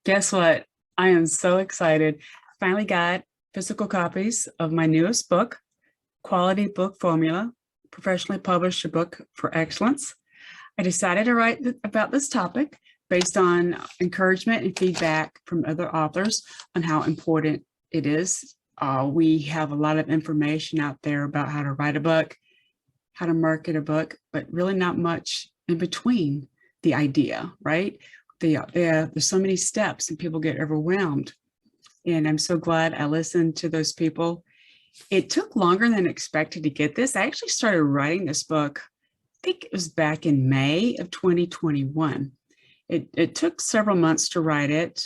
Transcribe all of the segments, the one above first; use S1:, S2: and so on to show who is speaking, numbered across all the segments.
S1: Guess what? I am so excited. Finally got physical copies of my newest book, Quality Book Formula, professionally published a book for excellence. I decided to write about this topic based on encouragement and feedback from other authors on how important it is. We have a lot of information out there about how to write a book, how to market a book, but really not much in between the idea, right? There's so many steps and people get overwhelmed. And I'm so glad I listened to those people. It took longer than expected to get this. I actually started writing this book, I think it was back in May of 2021. It took several months to write it,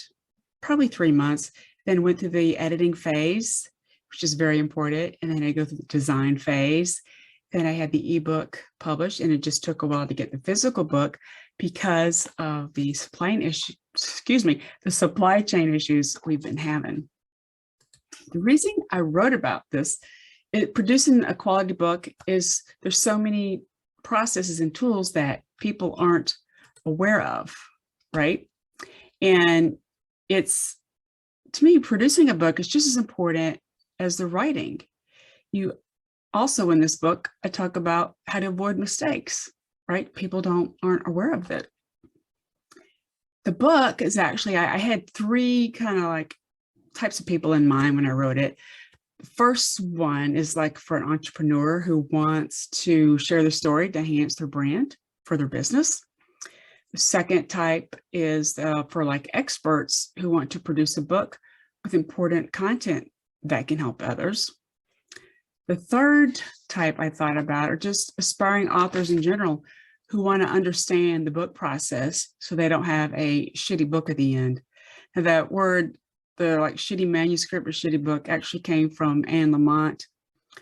S1: probably 3 months, then went through the editing phase, which is very important. And then I go through the design phase. Then I had the ebook published, and it just took a while to get the physical book because of the supply chain issues we've been having. The reason I wrote about this, producing a quality book, is there's so many processes and tools that people aren't aware of, right? And it's, to me, producing a book is just as important as the writing. Also, in this book, I talk about how to avoid mistakes, right? People aren't aware of it. The book is actually, I had three kind of like types of people in mind when I wrote it. The first one is like for an entrepreneur who wants to share their story to enhance their brand for their business. The second type is for like experts who want to produce a book with important content that can help others. The third type I thought about are just aspiring authors in general who want to understand the book process so they don't have a shitty book at the end. And that word, the like shitty manuscript or shitty book, actually came from Anne Lamott.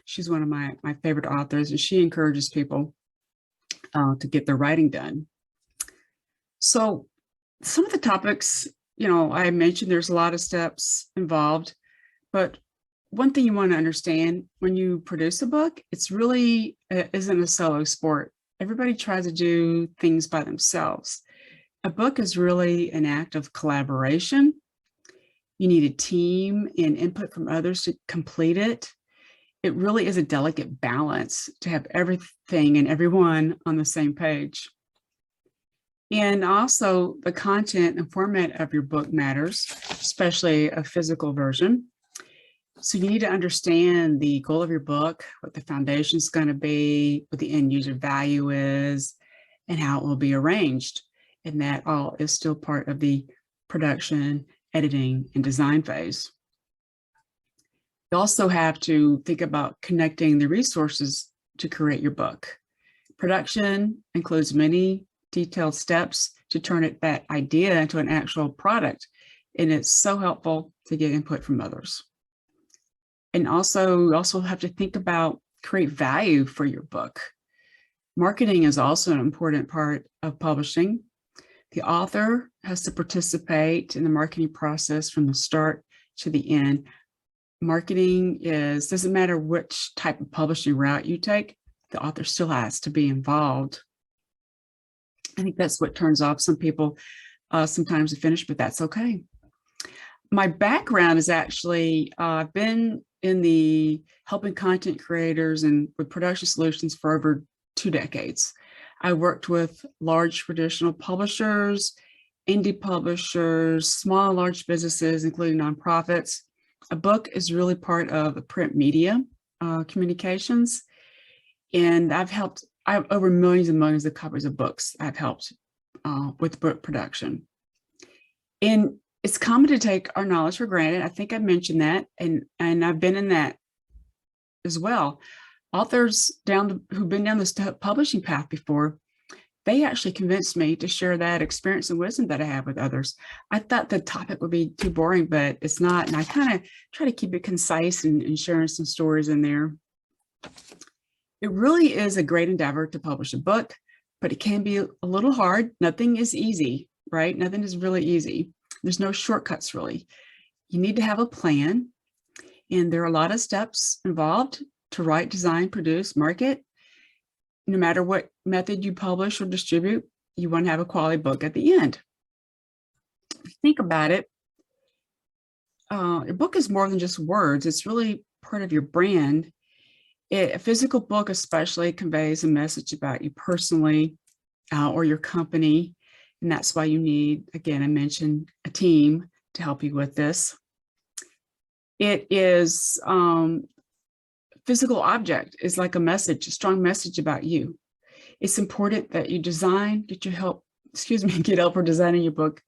S1: She's one of my favorite authors, and she encourages people to get their writing done. So some of the topics, I mentioned there's a lot of steps involved, but one thing you want to understand when you produce a book, it's really isn't a solo sport. Everybody tries to do things by themselves. A book is really an act of collaboration. You need a team and input from others to complete it. It really is a delicate balance to have everything and everyone on the same page. And also the content and format of your book matters, especially a physical version. So you need to understand the goal of your book, what the foundation is going to be, what the end user value is, and how it will be arranged. And that all is still part of the production, editing, and design phase. You also have to think about connecting the resources to create your book. Production includes many detailed steps to turn that idea into an actual product. And it's so helpful to get input from others. And you also have to think about create value for your book. Marketing is also an important part of publishing. The author has to participate in the marketing process from the start to the end. Marketing doesn't matter which type of publishing route you take, the author still has to be involved. I think that's what turns off some people sometimes to finish, but that's okay. My background is actually, I've been in the helping content creators and with production solutions for over 2 decades. I worked with large traditional publishers, indie publishers, small and large businesses, including nonprofits. A book is really part of the print media communications. And I have over millions and millions of copies of books I've helped with book production. And it's common to take our knowledge for granted. I think I mentioned that, and I've been in that as well. Authors who've been down this publishing path before, they actually convinced me to share that experience and wisdom that I have with others. I thought the topic would be too boring, but it's not. And I kind of try to keep it concise and sharing some stories in there. It really is a great endeavor to publish a book, but it can be a little hard. Nothing is easy, right? Nothing is really easy. There's no shortcuts, really. You need to have a plan, and there are a lot of steps involved to write, design, produce, market. No matter what method you publish or distribute, you want to have a quality book at the end. Think about it. Your book is more than just words. It's really part of your brand. A physical book especially conveys a message about you personally or your company. And that's why you need, again, I mentioned a team to help you with this. It is physical object is like a message, a strong message about you. It's important that you design, get help for designing your book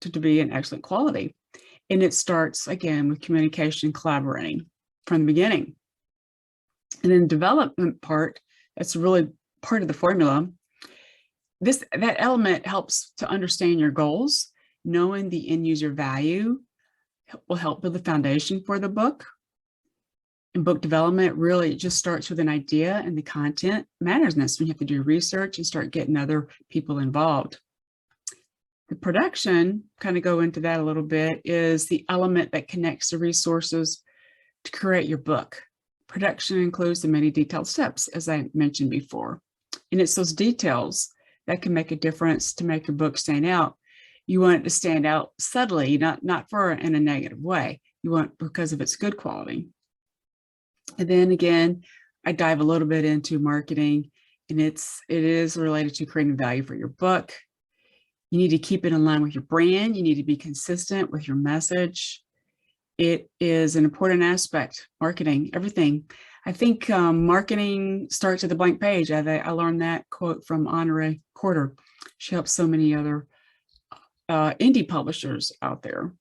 S1: to be an excellent quality. And it starts again with communication, collaborating from the beginning. And then the development part, that's really part of the formula. That element helps to understand your goals. Knowing the end user value will help build the foundation for the book. In book development, really just starts with an idea, and the content matters. And that's when you have to do research and start getting other people involved. The production, kind of go into that a little bit, is the element that connects the resources to create your book. Production includes the many detailed steps, as I mentioned before. And it's those details that can make a difference to make your book stand out. You want it to stand out subtly, not in a negative way. You want because of its good quality. And then again, I dive a little bit into marketing, and it is related to creating value for your book. You need to keep it in line with your brand. You need to be consistent with your message. It is an important aspect, marketing, everything. I think marketing starts at the blank page. I learned that quote from Honoré Corder. She helps so many other indie publishers out there.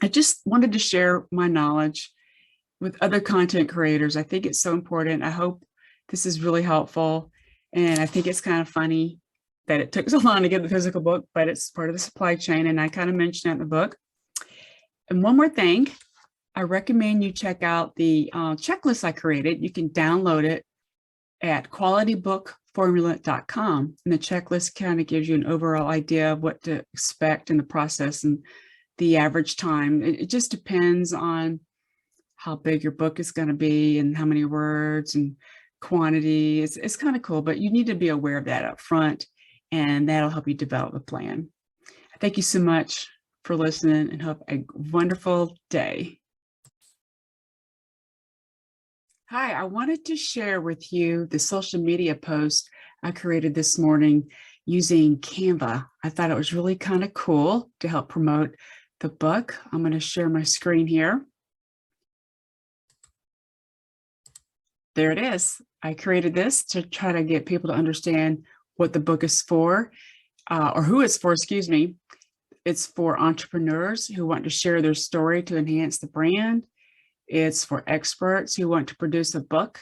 S1: I just wanted to share my knowledge with other content creators. I think it's so important. I hope this is really helpful. And I think it's kind of funny that it took so long to get the physical book, but it's part of the supply chain. And I kind of mentioned it in the book. And one more thing, I recommend you check out the checklist I created. You can download it at qualitybookformula.com. And the checklist kind of gives you an overall idea of what to expect in the process and the average time. It just depends on how big your book is going to be and how many words and quantity. It's kind of cool, but you need to be aware of that up front, and that'll help you develop a plan. Thank you so much for listening, and have a wonderful day. Hi, I wanted to share with you the social media post I created this morning using Canva. I thought it was really kind of cool to help promote the book. I'm going to share my screen here. There it is. I created this to try to get people to understand what the book is for, or who it's for, excuse me. It's for entrepreneurs who want to share their story to enhance the brand. It's for experts who want to produce a book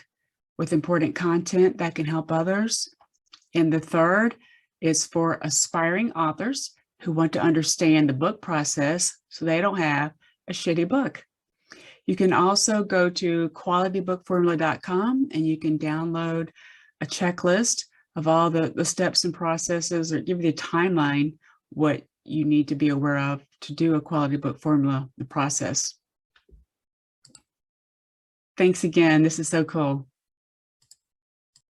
S1: with important content that can help others. And the third is for aspiring authors who want to understand the book process so they don't have a shitty book. You can also go to qualitybookformula.com and you can download a checklist of all the steps and processes, or give you the timeline, what you need to be aware of to do a quality book formula, the process. Thanks again. This is so cool.